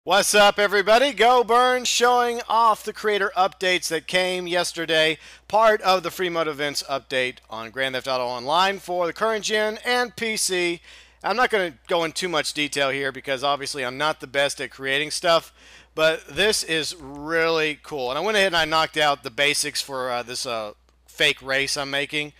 What's up, everybody? GeauxBurns showing off the creator updates that came yesterday, part of the Freemode events update on Grand Theft Auto Online for the current gen and PC. I'm not going to go in too much detail here because obviously I'm not the best at creating stuff, but this is really cool. And I went ahead and I knocked out the basics for this fake race I'm making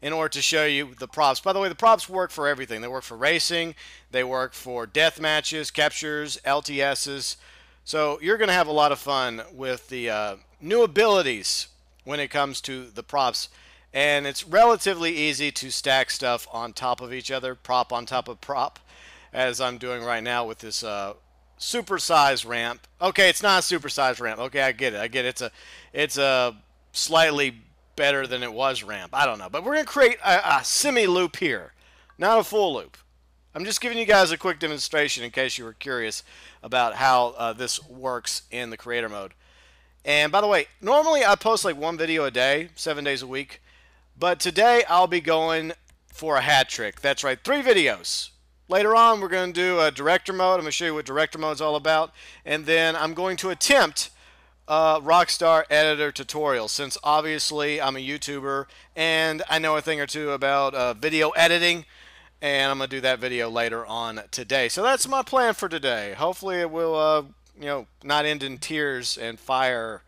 in order to show you the props. By the way, the props work for everything. They work for racing, they work for death matches, captures, LTSs. So you're going to have a lot of fun with the new abilities when it comes to the props. And it's relatively easy to stack stuff on top of each other, prop on top of prop, as I'm doing right now with this supersized ramp. Okay, it's not a supersized ramp. Okay, I get it. It's a slightly better than it was ramp. I don't know. But we're going to create a semi-loop here, not a full loop. I'm just giving you guys a quick demonstration in case you were curious about how this works in the creator mode. And by the way, normally I post like one video a day, 7 days a week. But today I'll be going for a hat trick. That's right, 3 videos. Later on we're going to do a director mode. I'm going to show you what director mode is all about. And then I'm going to attempt Rockstar editor tutorial, since obviously I'm a YouTuber and I know a thing or two about video editing, and I'm gonna do that video later on today. So that's my plan for today. Hopefully it will not end in tears and fire.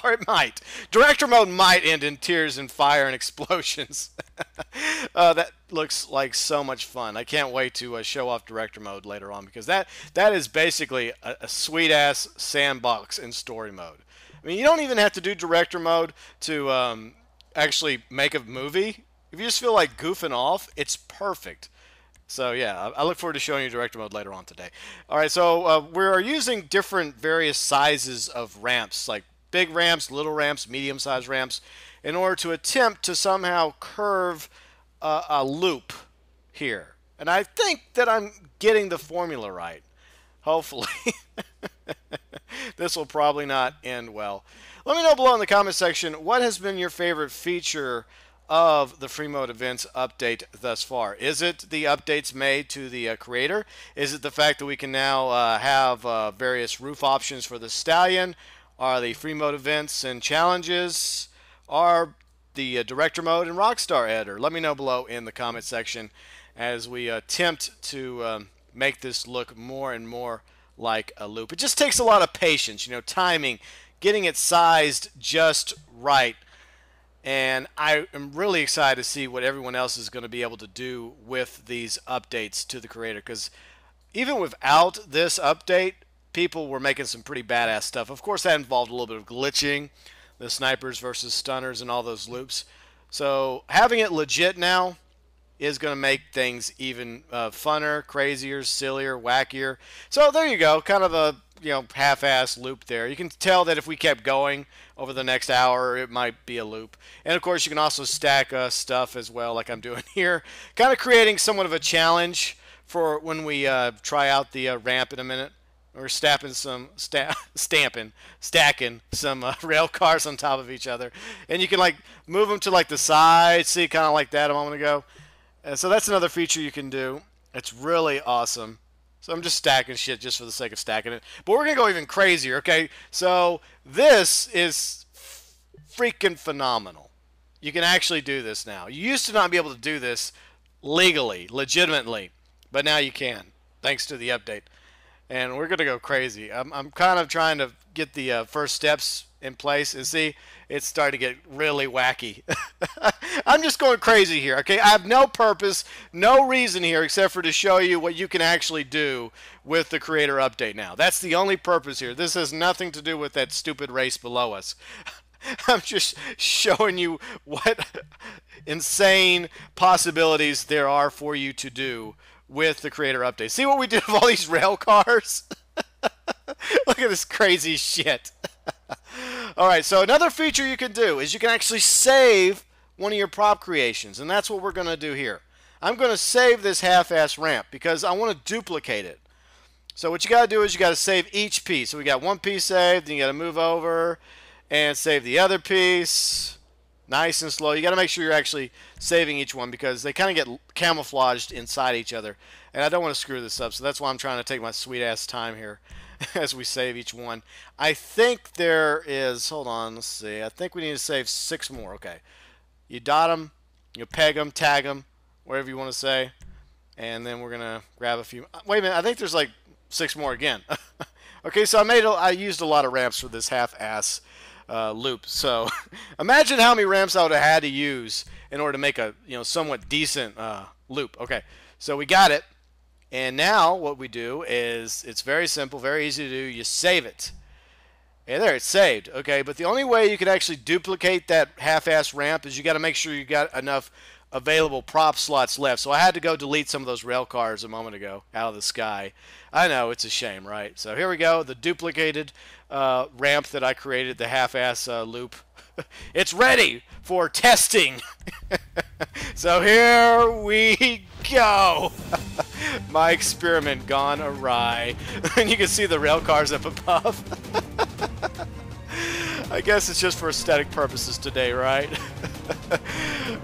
Or it might. Director mode might end in tears and fire and explosions. That looks like so much fun. I can't wait to show off director mode later on, because that is basically a sweet-ass sandbox in story mode. I mean, you don't even have to do director mode to actually make a movie. If you just feel like goofing off, it's perfect. So yeah, I look forward to showing you director mode later on today. All right, so we're using different various sizes of ramps, like big ramps, little ramps, medium-sized ramps, in order to attempt to somehow curve a loop here. And I think that I'm getting the formula right. Hopefully. This will probably not end well. Let me know below in the comment section what has been your favorite feature of the Freemode events update thus far. Is it the updates made to the creator? Is it the fact that we can now have various roof options for the Stallion? Are the Freemode events and challenges? Are the director mode and Rockstar editor? Let me know below in the comment section as we attempt to make this look more and more like a loop. It just takes a lot of patience, timing, getting it sized just right. And I am really excited to see what everyone else is going to be able to do with these updates to the creator, because even without this update, people were making some pretty badass stuff. Of course, that involved a little bit of glitching, the snipers versus stunners and all those loops. So having it legit now is going to make things even funner, crazier, sillier, wackier. So there you go, kind of a half-ass loop there. You can tell that if we kept going over the next hour, it might be a loop. And of course, you can also stack stuff as well, like I'm doing here, kind of creating somewhat of a challenge for when we try out the ramp in a minute. We're stacking some rail cars on top of each other, and you can like move them to like the side, see, kind of like that a moment ago. And so that's another feature you can do. It's really awesome. So I'm just stacking shit just for the sake of stacking it. But we're going to go even crazier, okay? So this is freaking phenomenal. You can actually do this now. You used to not be able to do this legally, legitimately, but now you can, thanks to the update. And we're going to go crazy. I'm kind of trying to get the first steps in place, and see, it's starting to get really wacky. I'm just going crazy here, okay? I have no purpose, no reason here except for to show you what you can actually do with the creator update now. That's the only purpose here. This has nothing to do with that stupid race below us. I'm just showing you what insane possibilities there are for you to do with the creator update. See what we did with all these rail cars? Look at this crazy shit. Alright, so another feature you can do is you can actually save one of your prop creations, and that's what we're going to do here. I'm going to save this half-ass ramp because I want to duplicate it. So what you got to do is you got to save each piece. So we got one piece saved, then you got to move over and save the other piece. Nice and slow. You got to make sure you're actually saving each one because they kind of get camouflaged inside each other And I don't want to screw this up, so that's why I'm trying to take my sweet-ass time here as we save each one. I think there is, hold on, let's see. I think we need to save 6 more. Okay. You dot them, you peg them, tag them, whatever you want to say. And then we're going to grab a few. Wait a minute, I think there's like 6 more again. Okay, so I used a lot of ramps for this half-ass loop. So imagine how many ramps I would have had to use in order to make a somewhat decent loop. Okay, so we got it. And now what we do is, it's very simple, very easy to do. You save it. And there, it's saved. Okay, but the only way you could actually duplicate that half-ass ramp is you got to make sure you got enough available prop slots left. So I had to go delete some of those rail cars a moment ago out of the sky. I know, it's a shame, right? So here we go, the duplicated ramp that I created, the half-ass loop. It's ready for testing. So here we go. My experiment gone awry. And you can see the rail cars up above. I guess it's just for aesthetic purposes today, right?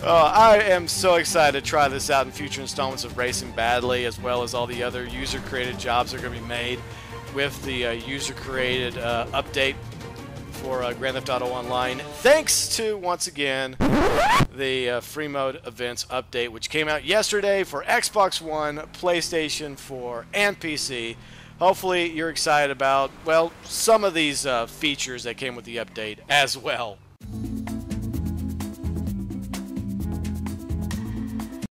I am so excited to try this out in future installments of Racing Badly, as well as all the other user-created jobs that are going to be made with the user-created update for Grand Theft Auto Online. Thanks to, once again, the Freemode events update, which came out yesterday for Xbox One, PlayStation 4, and PC. Hopefully you're excited about, well, some of these features that came with the update as well.